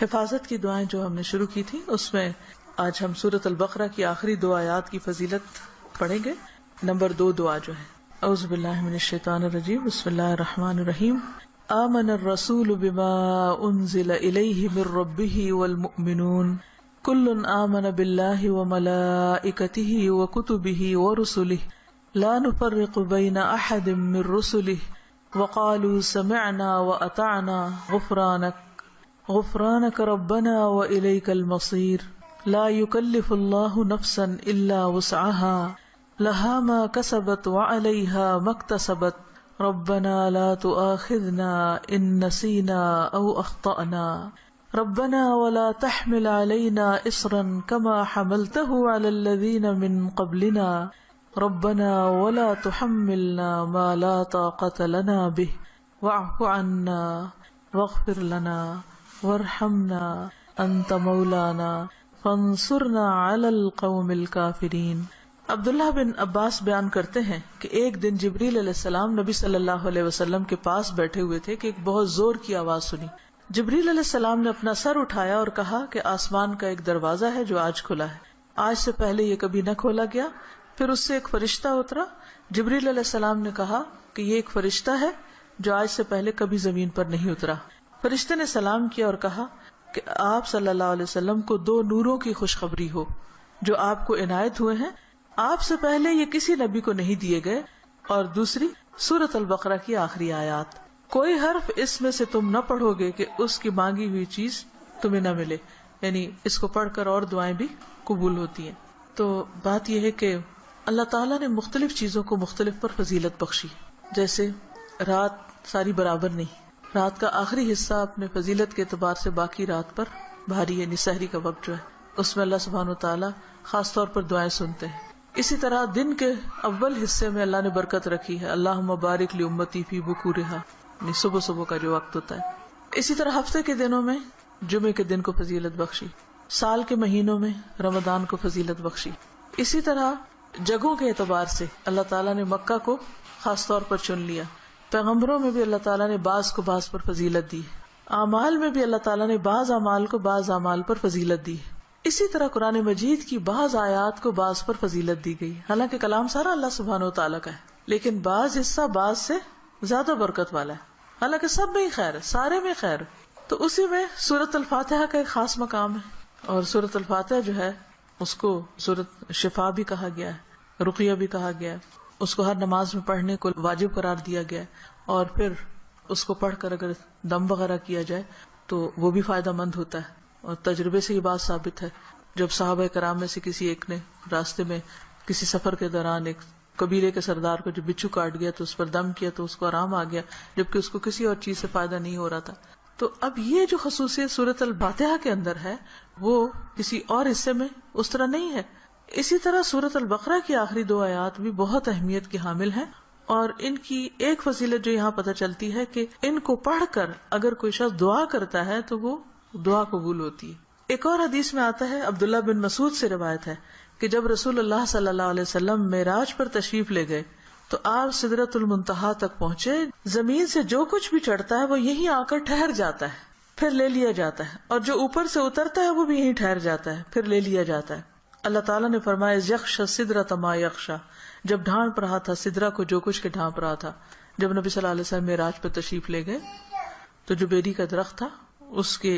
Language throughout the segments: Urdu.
حفاظت کی دعائیں جو ہم نے شروع کی تھی، اس میں آج ہم سورۃ البقرہ کی آخری 2 آیات کی فضیلت پڑھیں گے. نمبر 2 دعا جو ہے، اعوذ باللہ من الشیطان الرجیم، بسم اللہ الرحمن الرحیم. آمن الرسول بما انزل الیہ من ربہ والمؤمنون کل آمن باللہ وملائکتہ وکتبہ ورسلہ لا نفرق بین احد من رسلہ وقالوا سمعنا واطعنا غفرانک ربنا والیک المصیر. لا یکلف اللہ نفسا الا وسعها لها ما كسبت وعليها ما اكتسبت ربنا لا تؤاخذنا إن نسينا أو أخطأنا ربنا ولا تحمل علينا إصرا كما حملته على الذين من قبلنا ربنا ولا تحملنا ما لا طاقة لنا به واعف عنا واغفر لنا وارحمنا أنت مولانا فانصرنا على القوم الكافرين. عبداللہ بن عباس بیان کرتے ہیں کہ ایک دن جبریل علیہ السلام نبی صلی اللہ علیہ وسلم کے پاس بیٹھے ہوئے تھے کہ ایک بہت زور کی آواز سنی. جبریل علیہ السلام نے اپنا سر اٹھایا اور کہا کہ آسمان کا ایک دروازہ ہے جو آج کھلا ہے، آج سے پہلے یہ کبھی نہ کھولا گیا. پھر اس سے ایک فرشتہ اترا. جبریل علیہ السلام نے کہا کہ یہ ایک فرشتہ ہے جو آج سے پہلے کبھی زمین پر نہیں اترا. فرشتے نے سلام کیا اور کہا کہ آپ صلی اللہ علیہ وسلم کو 2 نوروں کی خوشخبری ہو جو آپ کو عنایت ہوئے ہیں، آپ سے پہلے یہ کسی نبی کو نہیں دیے گئے. اور دوسری سورۃ البقرہ کی آخری آیات، کوئی حرف اس میں سے تم نہ پڑھو گے کہ اس کی مانگی ہوئی چیز تمہیں نہ ملے. یعنی اس کو پڑھ کر اور دعائیں بھی قبول ہوتی ہیں. تو بات یہ ہے کہ اللہ تعالیٰ نے مختلف چیزوں کو مختلف پر فضیلت بخشی. جیسے رات ساری برابر نہیں، رات کا آخری حصہ اپنے فضیلت کے اعتبار سے باقی رات پر بھاری، یعنی سحری کا وقت جو ہے اس میں اللہ سبحانہ وتعالیٰ خاص طور پر دعائیں سنتے ہیں. اسی طرح دن کے اول حصے میں اللہ نے برکت رکھی ہے، اللہم بارک لی امتی فی بکورہا، یعنی صبح کا جو وقت ہوتا ہے. اسی طرح ہفتے کے دنوں میں جمعے کے دن کو فضیلت بخشی، سال کے مہینوں میں رمضان کو فضیلت بخشی. اسی طرح جگہوں کے اعتبار سے اللہ تعالیٰ نے مکہ کو خاص طور پر چن لیا. پیغمبروں میں بھی اللہ تعالیٰ نے بعض کو بعض پر فضیلت دی. اعمال میں بھی اللہ تعالیٰ نے بعض اعمال کو بعض اعمال پر فضیلت دی. اسی طرح قرآن مجید کی بعض آیات کو بعض پر فضیلت دی گئی. حالانکہ کلام سارا اللہ سبحانہ و تعالیٰ کا ہے، لیکن بعض حصہ بعض سے زیادہ برکت والا ہے. حالانکہ سب میں ہی خیر ہے، سارے میں خیر ہے. تو اسی میں سورۃ الفاتحہ کا ایک خاص مقام ہے. اور سورۃ الفاتحہ جو ہے اس کو سورۃ شفا بھی کہا گیا ہے، رقیہ بھی کہا گیا ہے. اس کو ہر نماز میں پڑھنے کو واجب قرار دیا گیا ہے. اور پھر اس کو پڑھ کر اگر دم وغیرہ کیا جائے تو وہ بھی فائدہ مند ہوتا ہے. اور تجربے سے یہ بات ثابت ہے، جب صحابہ کرام میں سے کسی ایک نے راستے میں کسی سفر کے دوران ایک قبیلے کے سردار کو جو بچھو کاٹ گیا تو اس پر دم کیا تو اس کو آرام آ گیا، جبکہ اس کو کسی اور چیز سے فائدہ نہیں ہو رہا تھا. تو اب یہ جو خصوصیت سورۃ الفاتحہ کے اندر ہے وہ کسی اور حصے میں اس طرح نہیں ہے. اسی طرح سورۃ البقرہ کی آخری 2 آیات بھی بہت اہمیت کی حامل ہیں. اور ان کی ایک فضیلت جو یہاں پتہ چلتی ہے کہ ان کو پڑھ کر اگر کوئی شخص دعا کرتا ہے تو وہ دعا قبول ہوتی ہے. ایک اور حدیث میں آتا ہے، عبداللہ بن مسعود سے روایت ہے کہ جب رسول اللہ صلی اللہ علیہ وسلم معراج پر تشریف لے گئے تو آپ سدرۃ المنتہا تک پہنچے. زمین سے جو کچھ بھی چڑھتا ہے وہ یہیں آ کر ٹھہر جاتا ہے، پھر لے لیا جاتا ہے، اور جو اوپر سے اترتا ہے وہ بھی یہیں ٹھہر جاتا ہے، پھر لے لیا جاتا ہے. اللہ تعالیٰ نے فرمایا یخشی السدرۃ ما یخشی، جب ڈھانپ رہا تھا سدرہ کو جو کچھ کے ڈھانپ رہا تھا. جب نبی صلی اللہ علیہ وسلم معراج پر تشریف لے گئے تو جو بیری کا درخت تھا اس کے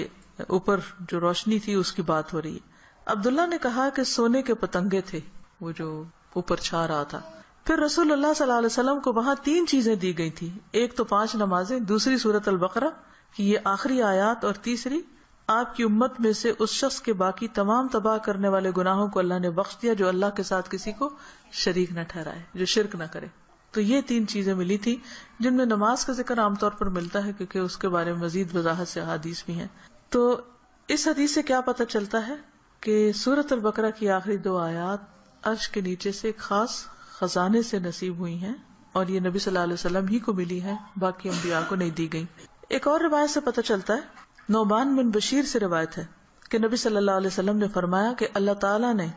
اوپر جو روشنی تھی اس کی بات ہو رہی ہے. عبداللہ نے کہا کہ سونے کے پتنگے تھے وہ جو اوپر چھا رہا تھا. پھر رسول اللہ صلی اللہ علیہ وسلم کو وہاں 3 چیزیں دی گئی تھی، ایک تو 5 نمازیں، دوسری سورۃ البقرہ کی یہ آخری آیات، اور تیسری آپ کی امت میں سے اس شخص کے باقی تمام تباہ کرنے والے گناہوں کو اللہ نے بخش دیا جو اللہ کے ساتھ کسی کو شریک نہ ٹھہرائے، جو شرک نہ کرے. تو یہ 3 چیزیں ملی تھی جن میں نماز کا ذکر عام طور پر ملتا ہے کیونکہ اس کے بارے میں مزید وضاحت سے احادیث بھی ہیں. تو اس حدیث سے کیا پتہ چلتا ہے کہ سورۃ البقرہ کی آخری 2 آیات عرش کے نیچے سے ایک خاص خزانے سے نصیب ہوئی ہیں، اور یہ نبی صلی اللہ علیہ وسلم ہی کو ملی ہے، باقی انبیاء کو نہیں دی گئی. ایک اور روایت سے پتہ چلتا ہے، نعمان بن بشیر سے روایت ہے کہ نبی صلی اللہ علیہ وسلم نے فرمایا کہ اللہ تعالیٰ نے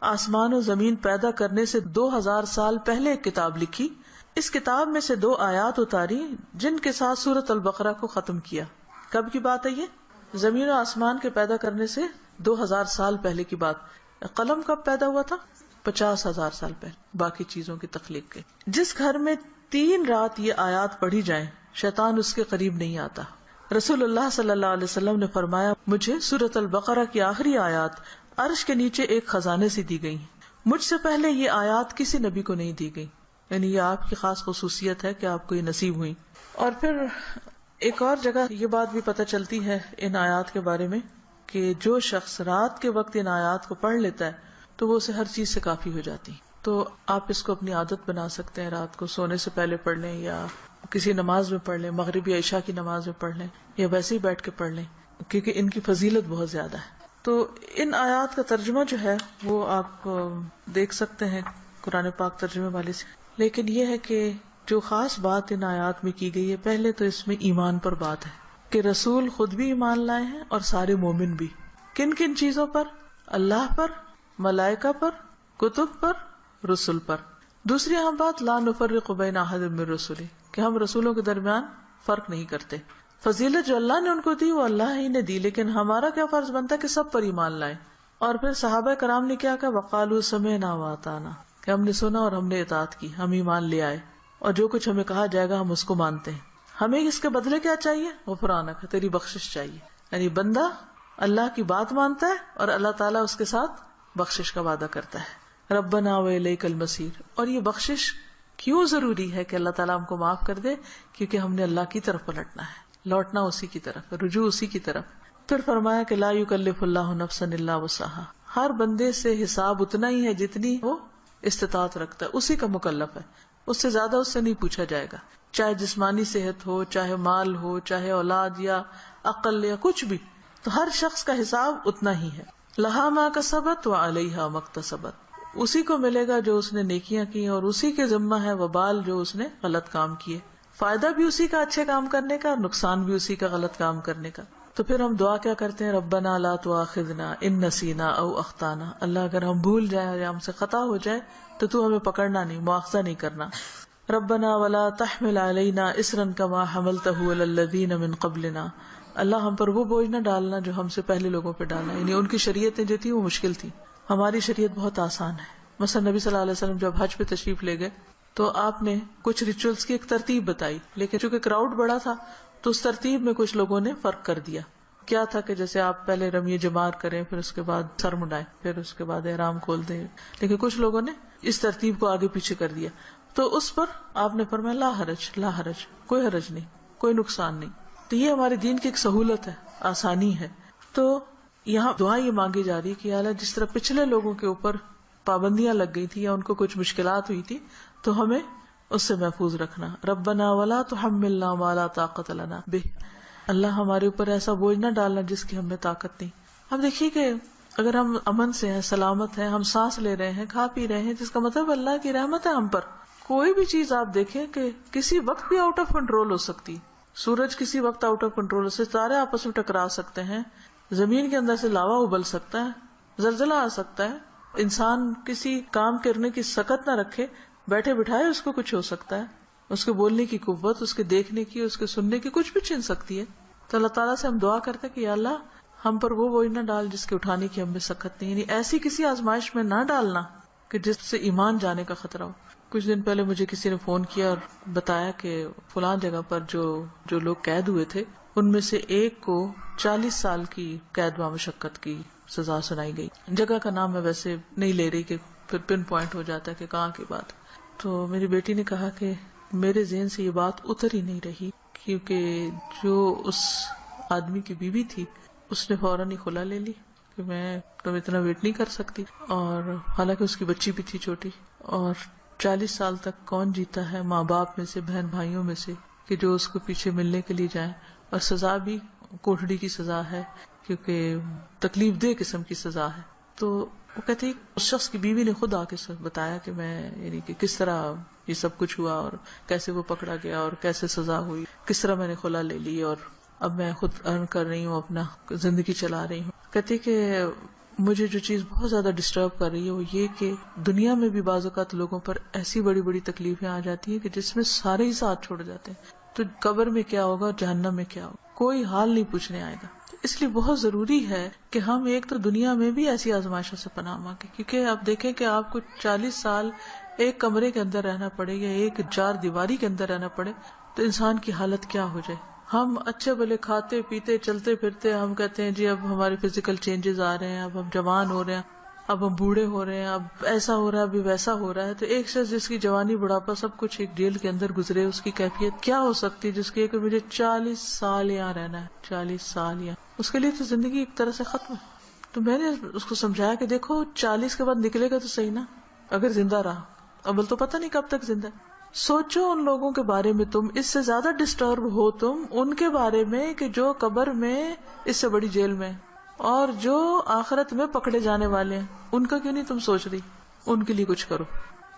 آسمان و زمین پیدا کرنے سے 2000 سال پہلے ایک کتاب لکھی. اس کتاب میں سے 2 آیات اتاری جن کے ساتھ سورۃ البقرہ کو ختم کیا. کب کی بات ہے یہ؟ زمین و آسمان کے پیدا کرنے سے 2000 سال پہلے کی بات. قلم کب پیدا ہوا تھا؟ 50,000 سال پہلے باقی چیزوں کی تخلیق کے. جس گھر میں 3 رات یہ آیات پڑھی جائیں شیطان اس کے قریب نہیں آتا. رسول اللہ صلی اللہ علیہ وسلم نے فرمایا مجھے سورۃ البقرہ کی آخری آیات عرش کے نیچے ایک خزانے سے دی گئی. مجھ سے پہلے یہ آیات کسی نبی کو نہیں دی گئی. یعنی یہ آپ کی خاص خصوصیت ہے کہ آپ کو یہ نصیب ہوئی. اور پھر ایک اور جگہ یہ بات بھی پتہ چلتی ہے ان آیات کے بارے میں کہ جو شخص رات کے وقت ان آیات کو پڑھ لیتا ہے تو وہ اسے ہر چیز سے کافی ہو جاتی. تو آپ اس کو اپنی عادت بنا سکتے ہیں, رات کو سونے سے پہلے پڑھ لیں یا کسی نماز میں پڑھ لیں, مغرب یا عشاء کی نماز میں پڑھ لیں یا ویسے ہی بیٹھ کے پڑھ لیں, کیونکہ ان کی فضیلت بہت زیادہ ہے. تو ان آیات کا ترجمہ جو ہے وہ آپ دیکھ سکتے ہیں قرآن پاک ترجمے والے سے. لیکن یہ ہے کہ جو خاص بات ان آیات میں کی گئی ہے, پہلے تو اس میں ایمان پر بات ہے کہ رسول خود بھی ایمان لائے ہیں اور سارے مومن بھی. کن کن چیزوں پر؟ اللہ پر, ملائکہ پر, کتب پر, رسول پر. دوسری اہم بات لا نفرق بین احد من رسلہ, کہ ہم رسولوں کے درمیان فرق نہیں کرتے. فضیلت جو اللہ نے ان کو دی وہ اللہ ہی نے دی, لیکن ہمارا کیا فرض بنتا ہے کہ سب پر ایمان لائیں. اور پھر صحابہ کرام نے کیا کہا وقالوا سمعنا واطعنا, کہ ہم نے سنا اور ہم نے اطاعت کی, ہم ایمان لے آئے اور جو کچھ ہمیں کہا جائے گا ہم اس کو مانتے ہیں. ہمیں اس کے بدلے کیا چاہیے؟ غفرانک, تیری بخشش چاہیے. یعنی بندہ اللہ کی بات مانتا ہے اور اللہ تعالیٰ اس کے ساتھ بخشش کا وعدہ کرتا ہے. ربنا والیک المصیر. اور یہ بخشش کیوں ضروری ہے کہ اللہ تعالیٰ ہم کو معاف کر دے؟ کیونکہ ہم نے اللہ کی طرف پلٹنا ہے, لوٹنا اسی کی طرف, رجوع اسی کی طرف. پھر فرمایا کہ لا یکلف اللہ نفسا الا وسعہا, ہر بندے سے حساب اتنا ہی ہے جتنی وہ استطاعت رکھتا ہے, اسی کا مکلف ہے, اس سے زیادہ اس سے نہیں پوچھا جائے گا. چاہے جسمانی صحت ہو, چاہے مال ہو, چاہے اولاد یا عقل یا کچھ بھی, تو ہر شخص کا حساب اتنا ہی ہے. لہا ما کسبت وعلیہا ما اکتسبت, اسی کو ملے گا جو اس نے نیکیاں کی اور اسی کے ذمہ ہے وبال جو اس نے غلط کام کیے. فائدہ بھی اسی کا اچھے کام کرنے کا, نقصان بھی اسی کا غلط کام کرنے کا. تو پھر ہم دعا کیا کرتے ہیں؟ ربنا لا تؤاخذنا ان نسینا او اخطانا, اللہ اگر ہم بھول جائیں یا ہم سے خطا ہو جائے تو تو ہمیں پکڑنا نہیں, مؤاخذہ نہیں کرنا. ربنا ولا تحمل علینا اصرا کما حملتہ علی الذین من قبلنا, اللہ ہم پر وہ بوجھ نہ ڈالنا جو ہم سے پہلے لوگوں پہ ڈالا. یعنی ان کی شریعتیں جو تھی وہ مشکل تھی, ہماری شریعت بہت آسان ہے. مثلا نبی صلی اللہ علیہ وسلم جب حج پہ تشریف لے گئے تو آپ نے کچھ ریچولز کی ایک ترتیب بتائی, لیکن چونکہ کراؤڈ بڑا تھا تو اس ترتیب میں کچھ لوگوں نے فرق کر دیا. کیا تھا کہ جیسے آپ پہلے رمی جمار کریں, پھر اس کے بعد سر مڈائیں, پھر اس کے بعد احرام کھول دیں, لیکن کچھ لوگوں نے اس ترتیب کو آگے پیچھے کر دیا. تو اس پر آپ نے فرمایا لا حرج, لا حرج, کوئی حرج نہیں, کوئی نقصان نہیں. تو یہ ہمارے دین کی ایک سہولت ہے, آسانی ہے. تو یہاں دعا یہ مانگی جا رہی کہ اللہ جس طرح پچھلے لوگوں کے اوپر پابندیاں لگ گئی تھی یا ان کو کچھ مشکلات ہوئی تھی تو ہمیں اس سے محفوظ رکھنا. ربنا ولا تحملنا ما لا طاقت لنا بہ, اللہ ہمارے اوپر ایسا بوجھ نہ ڈالنا جس کی ہمیں طاقت نہیں. اب دیکھیے کہ اگر ہم امن سے ہیں, سلامت ہیں, ہم سانس لے رہے ہیں, کھا پی رہے ہیں, جس کا مطلب اللہ کی رحمت ہے ہم پر. کوئی بھی چیز آپ دیکھیں کہ کسی وقت بھی آؤٹ آف کنٹرول ہو سکتی, سورج کسی وقت آؤٹ آف کنٹرول ہو سکتا ہے, ستارے آپس میں ٹکرا سکتے ہیں, زمین کے اندر سے لاوا ابل سکتا ہے, زلزلہ آ سکتا ہے, انسان کسی کام کرنے کی سکت نہ رکھے, بیٹھے بٹھائے اس کو کچھ ہو سکتا ہے, اس کے بولنے کی قوت, اس کے دیکھنے کی, اس کے سننے کی کچھ بھی چھن سکتی ہے. تو اللہ تعالیٰ سے ہم دعا کرتے کہ یا اللہ ہم پر وہ بوجھ نہ ڈال جس کے اٹھانے کی ہم میں سکت نہیں, یعنی ایسی کسی آزمائش میں نہ ڈالنا کہ جس سے ایمان جانے کا خطرہ ہو. کچھ دن پہلے مجھے کسی نے فون کیا اور بتایا کہ فلاں جگہ پر جو لوگ قید ہوئے تھے ان میں سے ایک کو 40 سال کی قید بامشقت کی سزا سنائی گئی. جگہ کا نام میں ویسے نہیں لے رہی کہ پھر پن پوائنٹ ہو جاتا ہے کہ کہاں کی بات. تو میری بیٹی نے کہا کہ میرے ذہن سے یہ بات اتر ہی نہیں رہی, کیونکہ جو اس آدمی کی بیوی تھی اس نے فوراً ہی خلا لے لی کہ میں تم اتنا ویٹ نہیں کر سکتی, اور حالانکہ اس کی بچی بھی تھی چھوٹی. اور 40 سال تک کون جیتا ہے ماں باپ میں سے, بہن بھائیوں میں سے, کہ جو اس کو پیچھے ملنے کے لیے جائیں, اور سزا بھی کوٹڑی کی سزا ہے کیونکہ تکلیف دہ قسم کی سزا ہے. تو وہ کہتی اس شخص کی بیوی نے خود آ کے بتایا کہ میں یعنی کہ کس طرح یہ سب کچھ ہوا اور کیسے وہ پکڑا گیا اور کیسے سزا ہوئی, کس طرح میں نے خلا لے لی اور اب میں خود ارن کر رہی ہوں, اپنا زندگی چلا رہی ہوں. کہتی کہ مجھے جو چیز بہت زیادہ ڈسٹرب کر رہی ہے وہ یہ کہ دنیا میں بھی بعض اوقات لوگوں پر ایسی بڑی بڑی تکلیفیں آ جاتی ہیں کہ جس میں سارے ہی ساتھ چھوڑ جاتے ہیں, تو قبر میں کیا ہوگا اور جہنم میں کیا ہوگا, کوئی حال نہیں پوچھنے آئے گا. اس لیے بہت ضروری ہے کہ ہم ایک تو دنیا میں بھی ایسی آزمائشوں سے پناہ مانگیں، کیونکہ آپ دیکھیں کہ آپ کو 40 سال ایک کمرے کے اندر رہنا پڑے یا ایک 4 دیواری کے اندر رہنا پڑے تو انسان کی حالت کیا ہو جائے. ہم اچھے بھلے کھاتے پیتے چلتے پھرتے ہم کہتے ہیں جی اب ہمارے فزیکل چینجز آ رہے ہیں، اب ہم جوان ہو رہے ہیں، اب ہم بوڑھے ہو رہے ہیں، اب ایسا ہو رہا ہے، ابھی ویسا ہو رہا ہے. تو ایک شخص جس کی جوانی بڑھاپا سب کچھ ایک جیل کے اندر گزرے، اس کی کیفیت کیا ہو سکتی ہے جس کی کہ مجھے 40 سال یہاں رہنا ہے، 40 سال یہاں. اس کے لیے تو زندگی ایک طرح سے ختم ہے. تو میں نے اس کو سمجھایا کہ دیکھو 40 کے بعد نکلے گا تو صحیح نا، اگر زندہ رہا. اول تو پتہ نہیں کب تک زندہ ہے. سوچو ان لوگوں کے بارے میں، تم اس سے زیادہ ڈسٹرب ہو تم ان کے بارے میں کہ جو قبر میں اس سے بڑی جیل میں، اور جو آخرت میں پکڑے جانے والے ہیں. ان کا کیوں نہیں تم سوچ رہی؟ ان کے لیے کچھ کرو.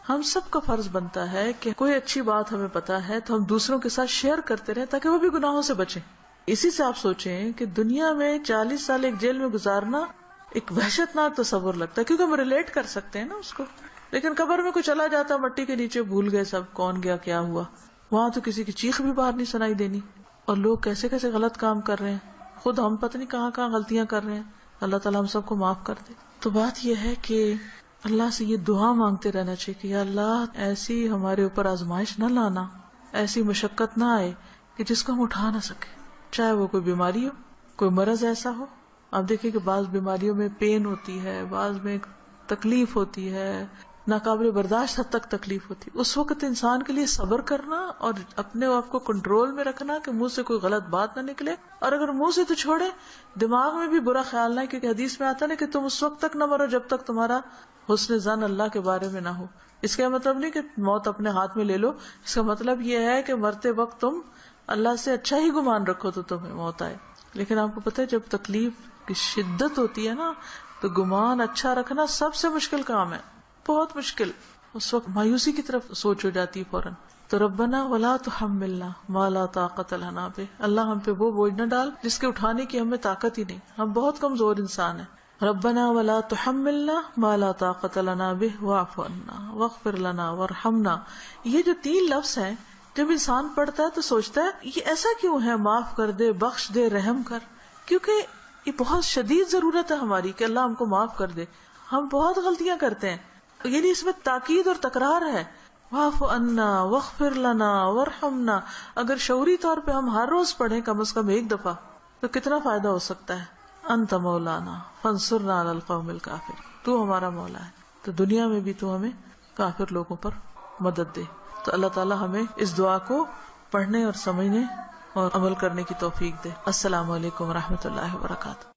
ہم سب کا فرض بنتا ہے کہ کوئی اچھی بات ہمیں پتا ہے تو ہم دوسروں کے ساتھ شیئر کرتے رہیں تاکہ وہ بھی گناہوں سے بچیں. اسی سے آپ سوچیں کہ دنیا میں 40 سال ایک جیل میں گزارنا ایک وحشت ناک تصور لگتا ہے، کیونکہ ہم ریلیٹ کر سکتے ہیں نا اس کو. لیکن قبر میں کوئی چلا جاتا مٹی کے نیچے، بھول گئے سب کون گیا کیا ہوا. وہاں تو کسی کی چیخ بھی باہر نہیں سنائی دینی. اور لوگ کیسے کیسے غلط کام کر رہے ہیں، خود ہم پتہ نہیں کہاں کہاں غلطیاں کر رہے ہیں. اللہ تعالیٰ ہم سب کو معاف کر دے. تو بات یہ ہے کہ اللہ سے یہ دعا مانگتے رہنا چاہیے کہ یا اللہ ایسی ہمارے اوپر آزمائش نہ لانا، ایسی مشقت نہ آئے کہ جس کو ہم اٹھا نہ سکے، چاہے وہ کوئی بیماری ہو، کوئی مرض ایسا ہو. آپ دیکھیں کہ بعض بیماریوں میں پین ہوتی ہے، بعض میں تکلیف ہوتی ہے، ناقابل برداشت حد تک تکلیف ہوتی. اس وقت انسان کے لیے صبر کرنا اور اپنے آپ کو کنٹرول میں رکھنا کہ منہ سے کوئی غلط بات نہ نکلے، اور اگر منہ سے تو چھوڑے دماغ میں بھی برا خیال نہ، کیونکہ حدیث میں آتا نا کہ تم اس وقت تک نہ مرو جب تک تمہارا حسن ظن اللہ کے بارے میں نہ ہو. اس کا مطلب نہیں کہ موت اپنے ہاتھ میں لے لو، اس کا مطلب یہ ہے کہ مرتے وقت تم اللہ سے اچھا ہی گمان رکھو تو تمہیں موت آئے. لیکن آپ کو پتہ ہے جب تکلیف کی شدت ہوتی ہے نا تو گمان اچھا رکھنا سب سے مشکل کام ہے، بہت مشکل. اس وقت مایوسی کی طرف سوچ ہو جاتی ہے فوراً. تو ربنا ولا تحملنا ما لا طاقت لنا بہ، اللہ ہم پہ وہ بوجھ نہ ڈال جس کے اٹھانے کی ہمیں طاقت ہی نہیں، ہم بہت کمزور انسان ہیں. ربنا ولا تحملنا ما لا طاقت لنا بہ واعف عنا واغفر لنا وارحمنا. یہ جو 3 لفظ ہیں جب انسان پڑھتا ہے تو سوچتا ہے یہ ایسا کیوں ہے، معاف کر دے، بخش دے، رحم کر. کیونکہ یہ بہت شدید ضرورت ہے ہماری کہ اللہ ہم کو معاف کر دے. ہم بہت غلطیاں کرتے ہیں، یعنی اس میں تاکید اور تکرار ہے. واعف عنا واغفر لنا وارحمنا. اگر شعوری طور پہ ہم ہر روز پڑھیں کم از کم ایک دفعہ تو کتنا فائدہ ہو سکتا ہے. انت مولانا فانصرنا علی القوم الکافر، تو ہمارا مولا ہے تو دنیا میں بھی تو ہمیں کافر لوگوں پر مدد دے. تو اللہ تعالیٰ ہمیں اس دعا کو پڑھنے اور سمجھنے اور عمل کرنے کی توفیق دے. السلام علیکم ورحمۃ اللہ وبرکاتہ.